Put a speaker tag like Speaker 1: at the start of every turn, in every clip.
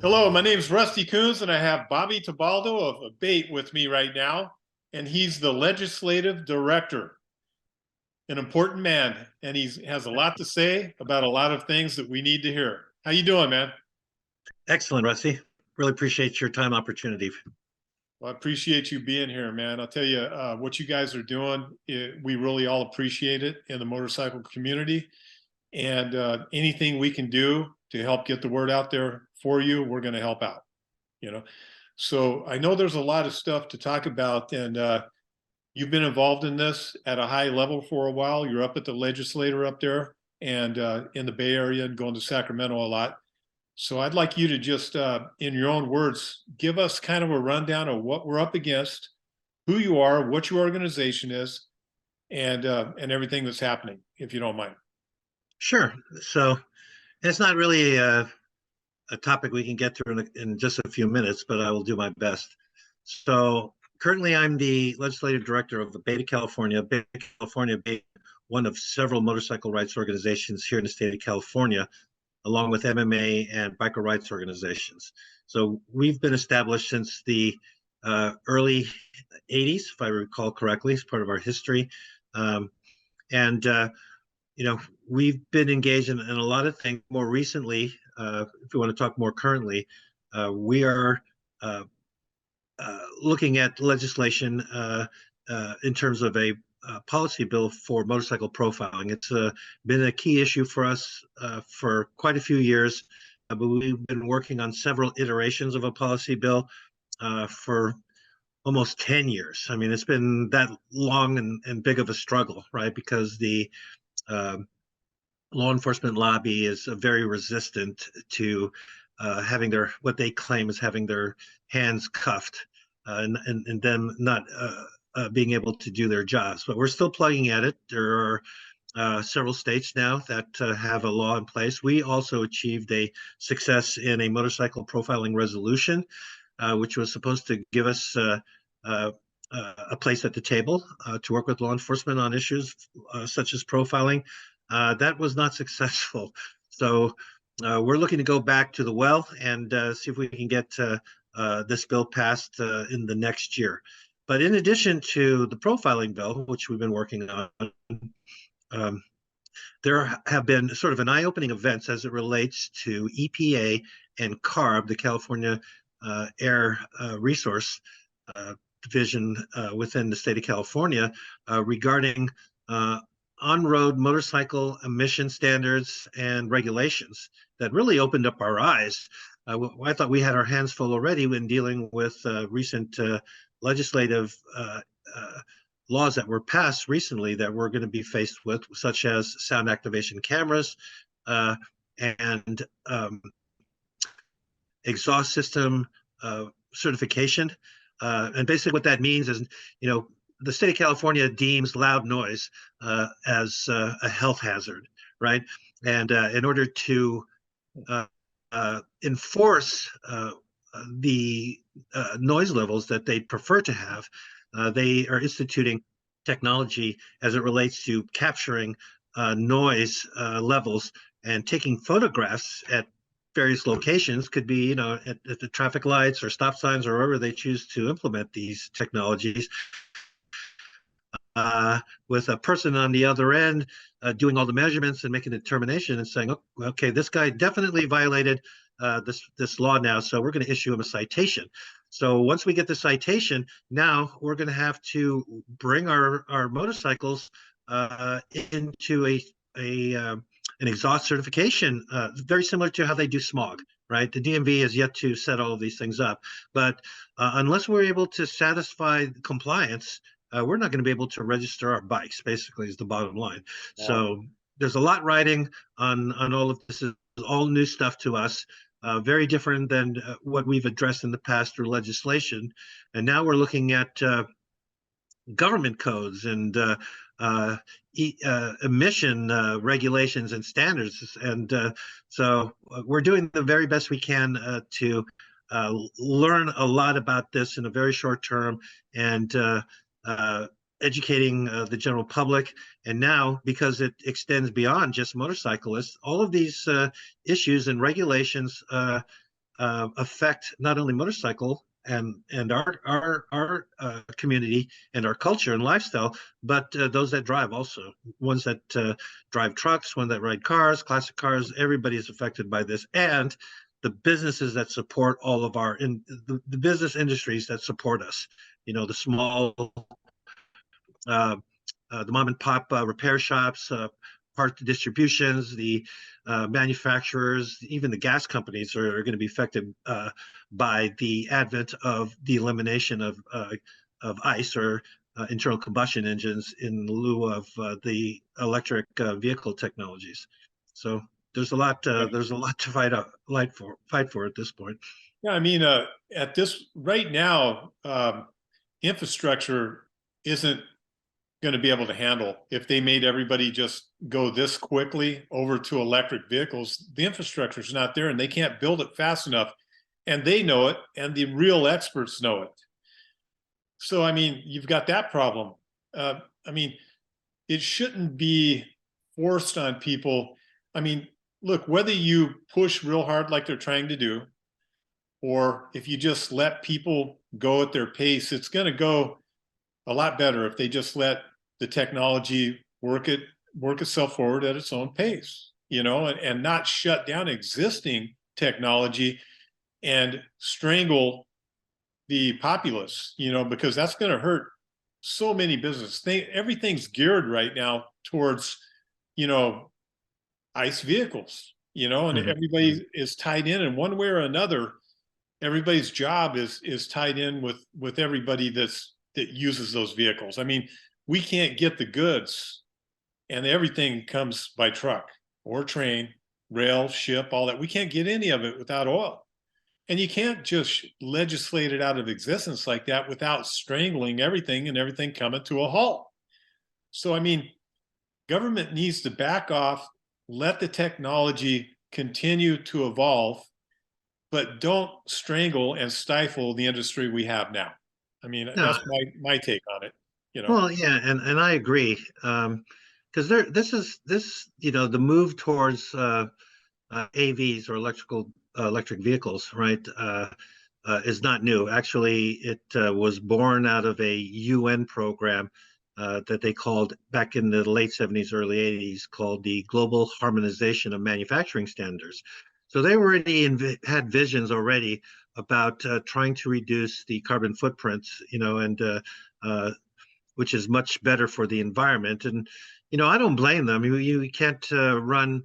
Speaker 1: Hello, my name is Rusty Coones, and I have Bobby Tabaldo of ABATE with me right now, and he's the legislative director, an important man, and he has a lot to say about a lot of things that we need to hear. How you doing, man?
Speaker 2: Excellent, Rusty. Really appreciate your time opportunity.
Speaker 1: Well, I appreciate you being here, man. I'll tell you what you guys are doing. We really all appreciate it in the motorcycle community, and anything we can do to help get the word out there for you, we're going to help out. You know, so I know there's a lot of stuff to talk about, and you've been involved in this at a high level for a while. You're up at the legislature up there, and in the Bay Area, and going to Sacramento a lot. So I'd like you to just, in your own words, give us kind of a rundown of what we're up against, who you are, what your organization is, and everything that's happening, if you don't mind.
Speaker 2: Sure. So it's not really a topic we can get through in just a few minutes, but I will do my best. So currently, I'm the legislative director of ABATE California. ABATE California being one of several motorcycle rights organizations here in the state of California, along with MMA and biker rights organizations. So we've been established since the early 80s, if I recall correctly, as part of our history. And we've been engaged in a lot of things. More recently, if we want to talk more currently, we are looking at legislation in terms of a policy bill for motorcycle profiling. It's been a key issue for us for quite a few years, but we've been working on several iterations of a policy bill for almost 10 years. I mean, it's been that long and big of a struggle, right? Because the law enforcement lobby is very resistant to having what they claim is having their hands cuffed and them not being able to do their jobs. But we're still plugging at it. There are several states now that have a law in place. We also achieved a success in a motorcycle profiling resolution, which was supposed to give us a place at the table to work with law enforcement on issues such as profiling. That was not successful. So we're looking to go back to the well and see if we can get this bill passed in the next year. But in addition to the profiling bill, which we've been working on, there have been sort of an eye-opening events as it relates to EPA and CARB, the California Air Resource Division within the state of California, regarding on-road motorcycle emission standards and regulations that really opened up our eyes. I thought we had our hands full already when dealing with recent legislative laws that were passed recently that we're going to be faced with, such as sound activation cameras and exhaust system certification. And basically what that means is, the state of California deems loud noise as a health hazard, right? And in order to enforce the noise levels that they prefer to have, they are instituting technology as it relates to capturing noise levels and taking photographs at various locations. Could be, at the traffic lights or stop signs or wherever they choose to implement these technologies, with a person on the other end doing all the measurements and making a determination and saying, oh, okay, this guy definitely violated this law now, so we're going to issue him a citation. So once we get the citation, now we're going to have to bring our motorcycles into an exhaust certification, very similar to how they do smog, right? The DMV has yet to set all of these things up, but unless we're able to satisfy compliance, we're not going to be able to register our bikes, basically, is the bottom line. Yeah. So there's a lot riding on all of this. Is all new stuff to us, very different than what we've addressed in the past through legislation. And now we're looking at government codes and emission regulations and standards. And so we're doing the very best we can to learn a lot about this in a very short term, and educating the general public. And now, because it extends beyond just motorcyclists, all of these issues and regulations affect not only motorcycle and our community and our culture and lifestyle, but those that drive also, ones that drive trucks, ones that ride cars, classic cars. Everybody is affected by this, and the businesses that support all of the business industries that support us. The small the mom and pop repair shops, part distributions, the manufacturers, even the gas companies are going to be affected by the advent of the elimination of ICE or internal combustion engines in lieu of the electric vehicle technologies. So there's a lot. There's a lot to fight for at this point.
Speaker 1: Yeah, I mean, at this right now, infrastructure isn't going to be able to handle if they made everybody just go this quickly over to electric vehicles. The infrastructure is not there, and they can't build it fast enough, and they know it, and the real experts know it. So, I mean, you've got that problem. I mean, it shouldn't be forced on people. I mean, look, whether you push real hard like they're trying to do, or if you just let people go at their pace, it's going to go a lot better if they just let the technology work itself forward at its own pace, and not shut down existing technology and strangle the populace, because that's going to hurt so many businesses. Everything's geared right now towards, ICE vehicles, and everybody is tied in one way or another. Everybody's job is tied in with everybody that uses those vehicles. I mean, we can't get the goods, and everything comes by truck or train, rail, ship, all that. We can't get any of it without oil. And you can't just legislate it out of existence like that without strangling everything and everything coming to a halt. So, I mean, government needs to back off, let the technology continue to evolve, but don't strangle and stifle the industry we have now. I mean,
Speaker 2: No,
Speaker 1: that's my take on it.
Speaker 2: well, yeah, and I agree, because the move towards AVs or electric vehicles, right, is not new. Actually, it was born out of a UN program that they called back in the late 70s, early 80s, called the Global Harmonization of Manufacturing Standards. So they already had visions already about trying to reduce the carbon footprints, and which is much better for the environment. And I don't blame them. You can't run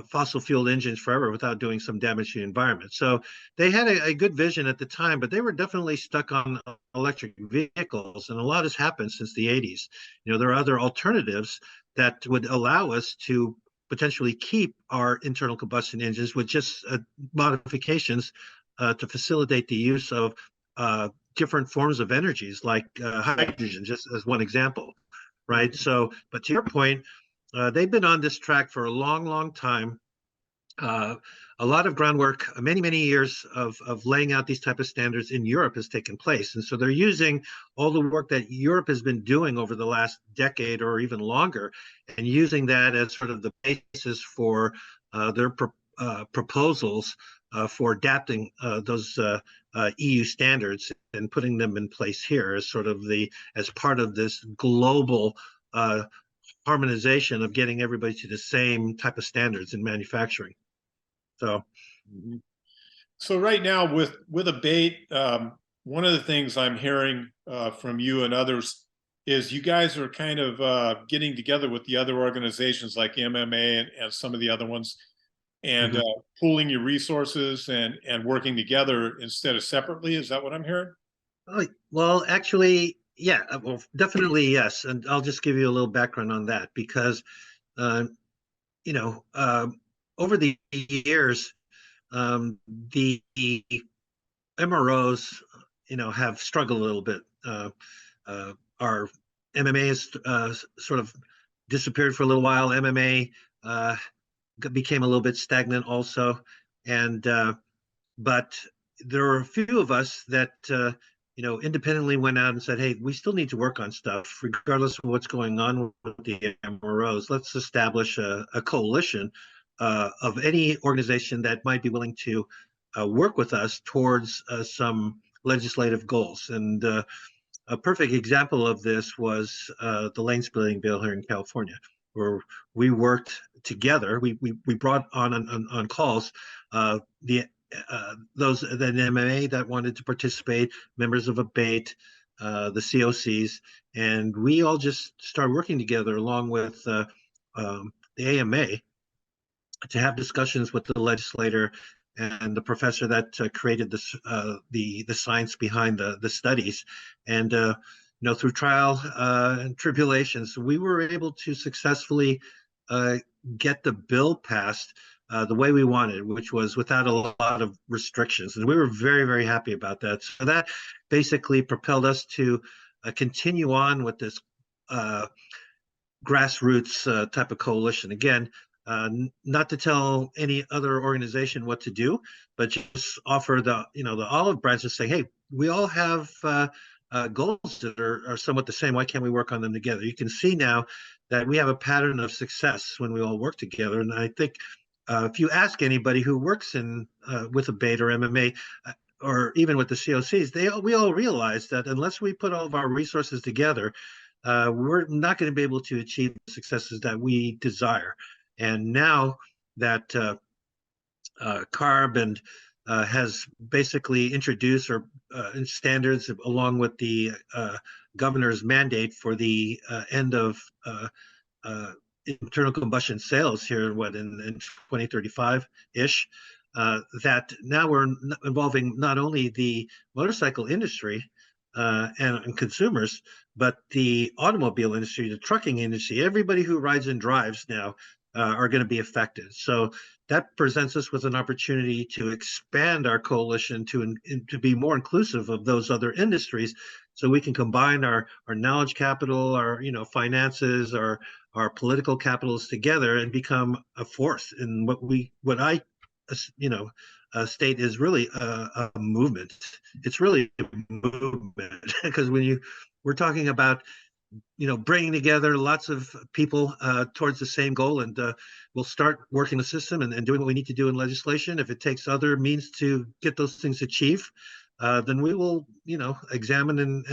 Speaker 2: fossil fuel engines forever without doing some damage to the environment. So they had a good vision at the time, but they were definitely stuck on electric vehicles, and a lot has happened since the 80s. There are other alternatives that would allow us to potentially keep our internal combustion engines with just modifications to facilitate the use of different forms of energies like hydrogen, just as one example, right? So, but to your point, they've been on this track for a long, long time. A lot of groundwork, many years of laying out these type of standards in Europe has taken place. And so they're using all the work that Europe has been doing over the last decade or even longer, and using that as sort of the basis for their proposals for adapting those EU standards and putting them in place here as sort of as part of this global harmonization of getting everybody to the same type of standards in manufacturing.
Speaker 1: So right now with ABATE, one of the things I'm hearing from you and others is you guys are kind of getting together with the other organizations like MMA and some of the other ones, and pooling your resources and working together instead of separately. Is that what I'm hearing?
Speaker 2: Well, actually, yeah, well, definitely yes. And I'll just give you a little background on that because, over the years, the MROs, have struggled a little bit. Our MMA has sort of disappeared for a little while. MMA became a little bit stagnant also, and but there were a few of us that independently went out and said, hey, we still need to work on stuff regardless of what's going on with the MROs. Let's establish a coalition of any organization that might be willing to work with us towards some legislative goals. And a perfect example of this was the lane splitting bill here in California, where we worked together. We brought on calls the those the MMA that wanted to participate, members of ABATE, the COCs, and we all just started working together along with the AMA to have discussions with the legislator and the professor that created this, the science behind the studies, and through trial and tribulations, we were able to successfully uh, get the bill passed the way we wanted, which was without a lot of restrictions, and we were very, very happy about that. So that basically propelled us to continue on with this uh, grassroots type of coalition. Again, not to tell any other organization what to do, but just offer the olive branch and say, hey, we all have goals that are somewhat the same. Why can't we work on them together? You can see now that we have a pattern of success when we all work together. And I think if you ask anybody who works in with ABATE or MMA, or even with the COCs, we all realize that unless we put all of our resources together, we're not going to be able to achieve the successes that we desire. And now that CARB and has basically introduced or standards along with the governor's mandate for the end of uh, internal combustion sales here, in 2035 ish, that now we're involving not only the motorcycle industry and consumers, but the automobile industry, the trucking industry, everybody who rides and drives now are going to be affected. So that presents us with an opportunity to expand our coalition to be more inclusive of those other industries, so we can combine our knowledge capital, our finances, our political capitals together and become a force in what I state is really a movement. It's really a movement because we're talking about bringing together lots of people towards the same goal, and we'll start working the system and doing what we need to do in legislation. If it takes other means to get those things achieved, then we will, examine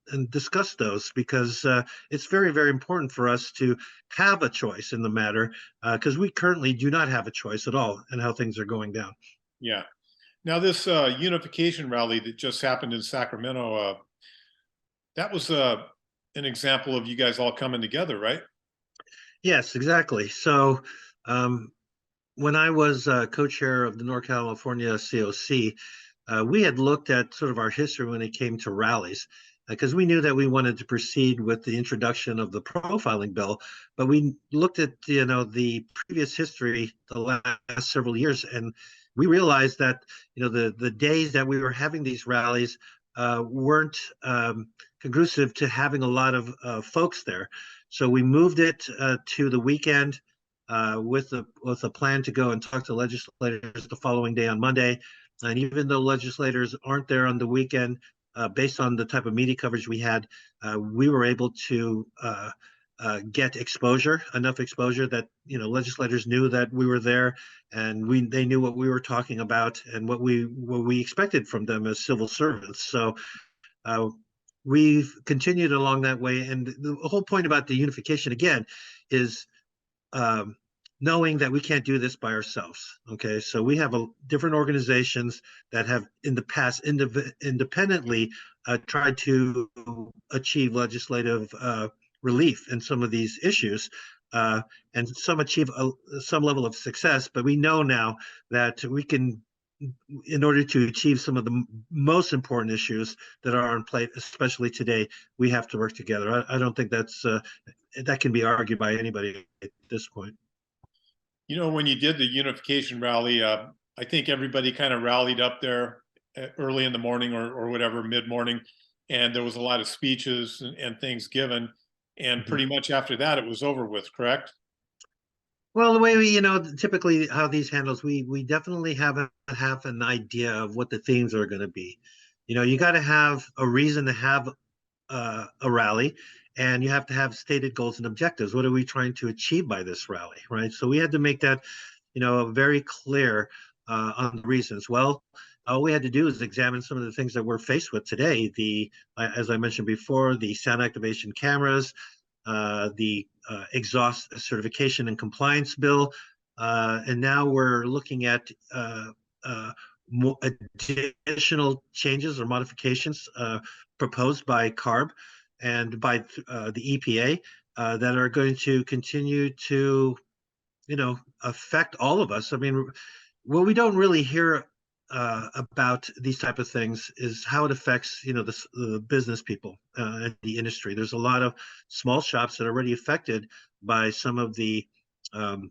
Speaker 2: and discuss those, because it's very, very important for us to have a choice in the matter, because we currently do not have a choice at all in how things are going down.
Speaker 1: Yeah. Now, this unification rally that just happened in Sacramento, that was an example of you guys all coming together, right?
Speaker 2: Yes, exactly. So when I was co-chair of the North California COC, we had looked at sort of our history when it came to rallies, because we knew that we wanted to proceed with the introduction of the profiling bill, but we looked at the previous history the last several years, and we realized that the days that we were having these rallies weren't conducive to having a lot of folks there. So we moved it to the weekend with a plan to go and talk to legislators the following day on Monday. And even though legislators aren't there on the weekend, based on the type of media coverage we had, we were able to get enough exposure that legislators knew that we were there, and they knew what we were talking about and what we expected from them as civil servants. So we've continued along that way, and the whole point about the unification again is knowing that we can't do this by ourselves. Okay, so we have different organizations that have in the past independently tried to achieve legislative relief in some of these issues, and some achieve some level of success. But we know now that we can, in order to achieve some of the most important issues that are on plate, especially today, we have to work together. I don't think that can be argued by anybody at this point.
Speaker 1: When you did the unification rally, I think everybody kind of rallied up there early in the morning or whatever, mid-morning, and there was a lot of speeches and things given. And pretty much after that, it was over with, correct?
Speaker 2: Well, the way typically how these handles, we definitely have an idea of what the themes are going to be. You got to have a reason to have a rally, and you have to have stated goals and objectives. What are we trying to achieve by this rally, right? So we had to make that very clear on the reasons. Well, all we had to do is examine some of the things that we're faced with today. As I mentioned before, the sound activation cameras, the exhaust certification and compliance bill, and now we're looking at more additional changes or modifications proposed by CARB and by the EPA that are going to continue to, affect all of us. I mean, what we don't really hear about these type of things is how it affects, the business people and the industry. There's a lot of small shops that are already affected by some of the um,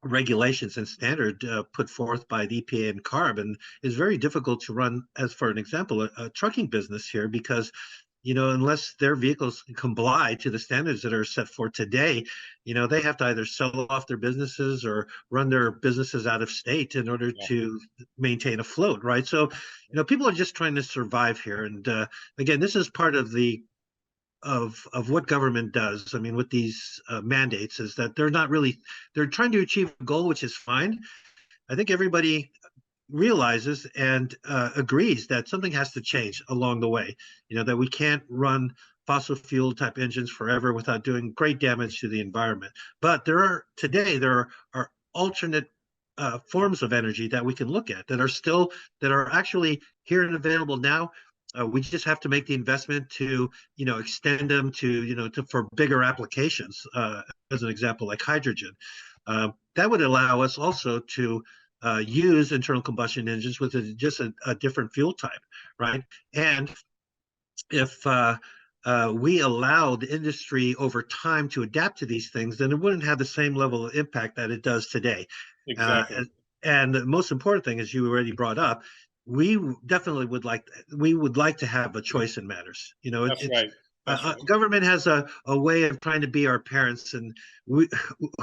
Speaker 2: regulations and standard put forth by the EPA and CARB, and it's very difficult to run, as for an example, a trucking business here because, unless their vehicles comply to the standards that are set for today, they have to either sell off their businesses or run their businesses out of state in order
Speaker 1: Yeah.
Speaker 2: to maintain afloat, right? So, people are just trying to survive here. And again, this is part of the of what government does. I mean, with these mandates, is that they're trying to achieve a goal, which is fine. I think everybody realizes and agrees that something has to change along the way. That we can't run fossil fuel type engines forever without doing great damage to the environment. But there are alternate forms of energy that we can look at that are actually here and available now. We just have to make the investment to, extend them to, for bigger applications. As an example, like hydrogen, that would allow us also to use internal combustion engines with just a different fuel type, right? And if we allow the industry over time to adapt to these things, then it wouldn't have the same level of impact that it does today. Uh,
Speaker 1: Exactly.
Speaker 2: and the most important thing, as you already brought up, we definitely would like to have a choice in matters.
Speaker 1: That's right. That's right.
Speaker 2: Government has a way of trying to be our parents, and we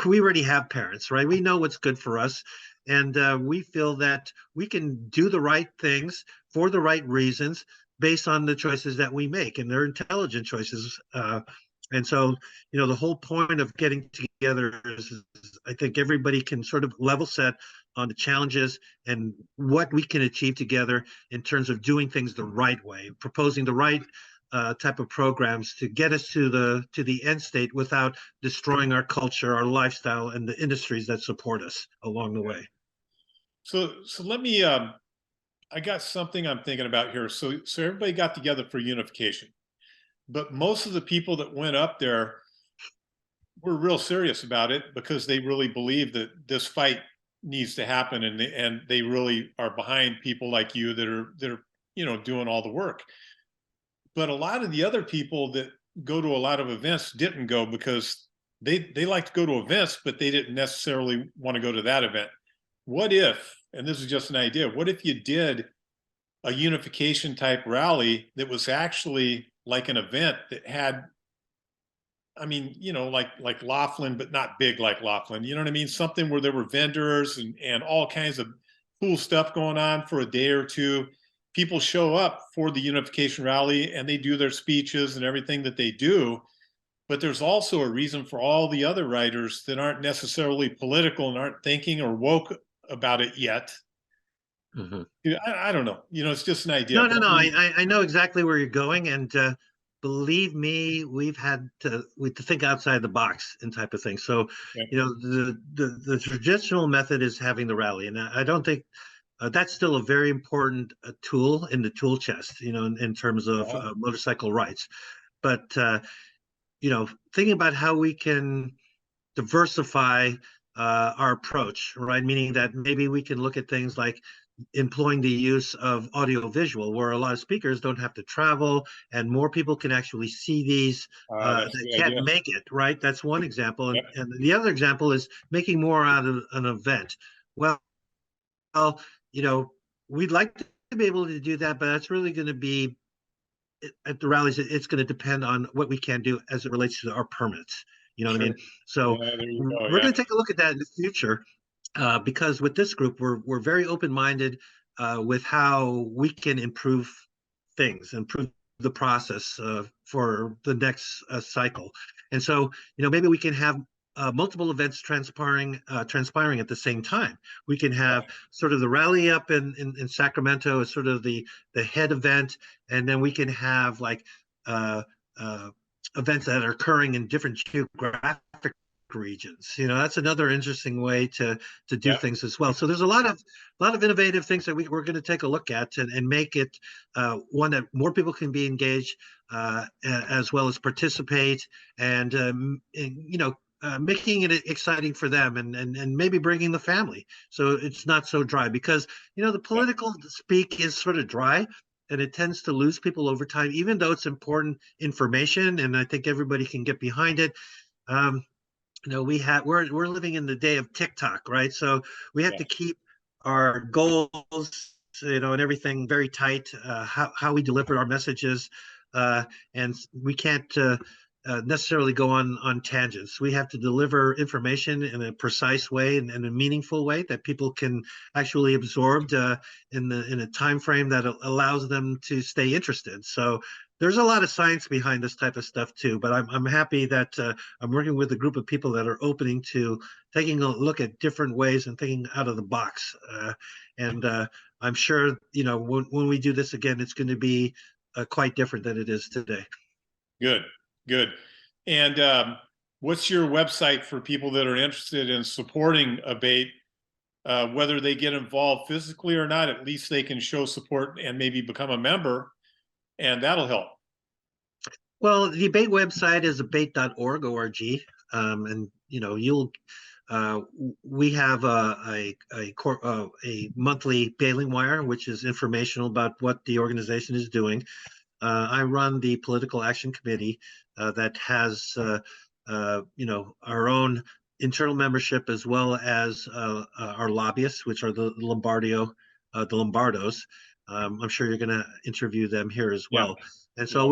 Speaker 2: we already have parents, right? We know what's good for us, and we feel that we can do the right things for the right reasons based on the choices that we make, and they're intelligent choices. And so, the whole point of getting together is I think everybody can sort of level set on the challenges and what we can achieve together in terms of doing things the right way, proposing the right type of programs to get us to the end state without destroying our culture, our lifestyle, and the industries that support us along the way.
Speaker 1: So let me. I got something I'm thinking about here. So everybody got together for unification, but most of the people that went up there were real serious about it because they really believe that this fight needs to happen, and they really are behind people like you that are doing all the work. But a lot of the other people that go to a lot of events didn't go because they like to go to events, but they didn't necessarily want to go to that event. What if, and this is just an idea, what if you did a unification type rally that was actually like an event that had, I mean, like Laughlin, but not big like Laughlin. You know what I mean? Something where there were vendors and all kinds of cool stuff going on for a day or two. People show up for the unification rally and they do their speeches and everything that they do. But there's also a reason for all the other writers that aren't necessarily political and aren't thinking or woke about it yet.
Speaker 2: Mhm.
Speaker 1: I don't know. It's just an idea.
Speaker 2: No,
Speaker 1: But
Speaker 2: no,
Speaker 1: I
Speaker 2: no.
Speaker 1: mean,
Speaker 2: I know exactly where you're going, and believe me, we to think outside the box and type of thing. So,
Speaker 1: yeah,
Speaker 2: the traditional method is having the rally, and I don't think that's still a very important tool in the tool chest. In terms of
Speaker 1: uh-huh,
Speaker 2: motorcycle rights. But thinking about how we can diversify our approach, right? Meaning that maybe we can look at things like employing the use of audio visual, where a lot of speakers don't have to travel and more people can actually see these
Speaker 1: that's a
Speaker 2: that
Speaker 1: good
Speaker 2: can't
Speaker 1: idea.
Speaker 2: make it, right? That's one example. And,
Speaker 1: Yep.
Speaker 2: and the other example is making more out of an event. Well, you know, we'd like to be able to do that, but that's really going to be at the rallies. It's going to depend on what we can do as it relates to our permits. You know what I
Speaker 1: Sure.
Speaker 2: mean? So
Speaker 1: Yeah, there you go.
Speaker 2: we're
Speaker 1: Yeah.
Speaker 2: going to take a look at that in the future because with this group, we're very open minded with how we can improve things, improve the process for the next cycle. And so, maybe we can have multiple events transpiring at the same time. We can have sort of the rally up in Sacramento as sort of the head event, and then we can have like uh, uh, events that are occurring in different geographic regions. That's another interesting way to do
Speaker 1: Yeah.
Speaker 2: things as well. So there's a lot of innovative things that we're going to take a look at and make it one that more people can be engaged as well as participate and making it exciting for them and maybe bringing the family so it's not so dry because the
Speaker 1: Yeah.
Speaker 2: political speak is sort of dry and it tends to lose people over time even though it's important information and I think everybody can get behind it. um, we're living in the day of TikTok, right? So we have
Speaker 1: Yeah.
Speaker 2: to keep our goals, and everything very tight. How we deliver our messages, uh, and we can't necessarily go on tangents. We have to deliver information in a precise way and in a meaningful way that people can actually absorb in a time frame that allows them to stay interested. So there's a lot of science behind this type of stuff too. But I'm happy that I'm working with a group of people that are opening to taking a look at different ways and thinking out of the box. And I'm sure, when we do this again, it's going to be quite different than it is today.
Speaker 1: Good. Good. And what's your website for people that are interested in supporting ABATE? Whether they get involved physically or not, at least they can show support and maybe become a member, and that'll help.
Speaker 2: Well, the ABATE website is abate.org, O-R-G. And, you'll we have a monthly bailing wire, which is informational about what the organization is doing. I run the political action committee that has, our own internal membership as well as our lobbyists, which are the Lombardos. I'm sure you're going to interview them here as
Speaker 1: Yeah.
Speaker 2: well. And
Speaker 1: Yeah.
Speaker 2: so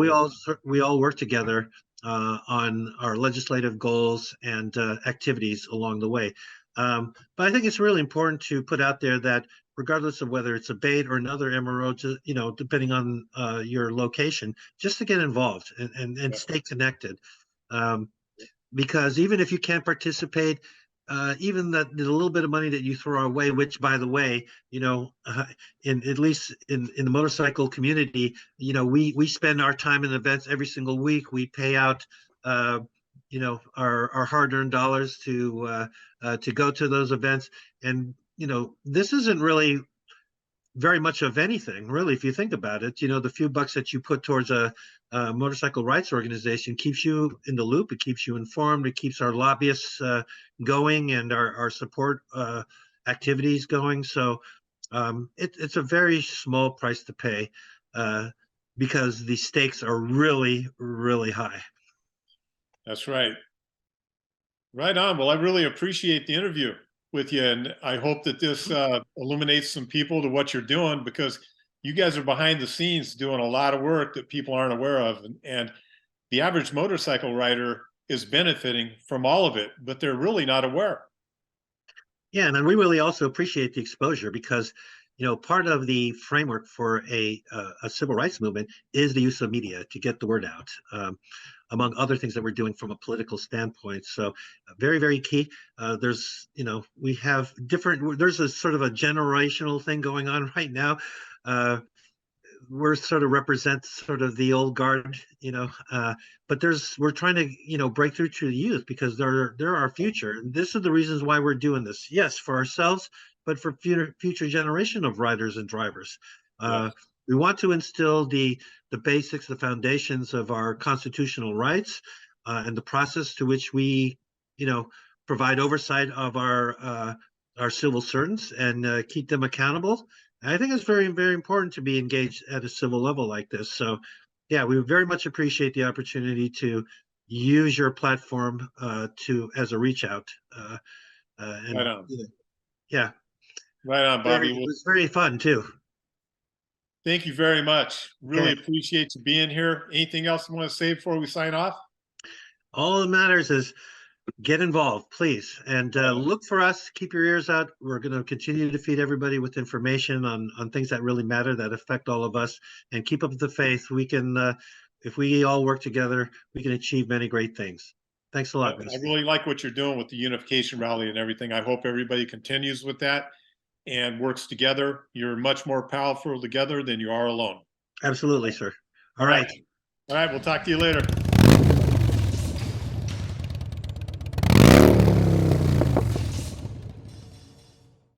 Speaker 2: we all work together on our legislative goals and activities along the way. But I think it's really important to put out there that regardless of whether it's ABATE or another MRO, depending on your location, just to get involved and
Speaker 1: Yeah.
Speaker 2: stay connected. Um, because even if you can't participate, even the little bit of money that you throw our way, which by the way, in at least in the motorcycle community, we spend our time in events every single week. We pay out, our hard-earned dollars to go to those events, and this isn't really very much of anything, really, if you think about it. The few bucks that you put towards a motorcycle rights organization keeps you in the loop. It keeps you informed. It keeps our lobbyists going and our support activities going. So it's a very small price to pay because the stakes are really, really high.
Speaker 1: That's right. Right on. Well, I really appreciate the interview with you, and I hope that this illuminates some people to what you're doing because you guys are behind the scenes doing a lot of work that people aren't aware of, and the average motorcycle rider is benefiting from all of it, but they're really not aware.
Speaker 2: Yeah, and then we really also appreciate the exposure because, part of the framework for a civil rights movement is the use of media to get the word out, among other things that we're doing from a political standpoint. So, very, very key. We have different. There's a sort of a generational thing going on right now. We're sort of represent sort of the old guard, but we're trying to, break through to the youth because they're our future. And this is the reasons why we're doing this. Yes, for ourselves, but for future generation of riders and drivers.
Speaker 1: Yes.
Speaker 2: We want to instill the basics, the foundations of our constitutional rights, and the process to which we, provide oversight of our civil servants and keep them accountable. I think it's very, very important to be engaged at a civil level like this. So, yeah, we very much appreciate the opportunity to use your platform as a reach out.
Speaker 1: Right
Speaker 2: And
Speaker 1: on.
Speaker 2: yeah,
Speaker 1: Right on, Bobby.
Speaker 2: it
Speaker 1: Well,
Speaker 2: was very fun too.
Speaker 1: thank you very much. Really
Speaker 2: Okay,
Speaker 1: appreciate you being here. Anything else you want to say before we sign off?
Speaker 2: all that matters is get involved, please, and
Speaker 1: Right on.
Speaker 2: look for us. Keep your ears out. We're going to continue to feed everybody with information on things that really matter, that affect all of us, and keep up the faith. We can, if we all work together, we can achieve many great things. Thanks a lot,
Speaker 1: I
Speaker 2: Vince.
Speaker 1: really like what you're doing with the unification rally and everything. I hope everybody continues with that and works together. You're much more powerful together than you are alone.
Speaker 2: Absolutely, sir. All right.
Speaker 1: All right, we'll talk to you later.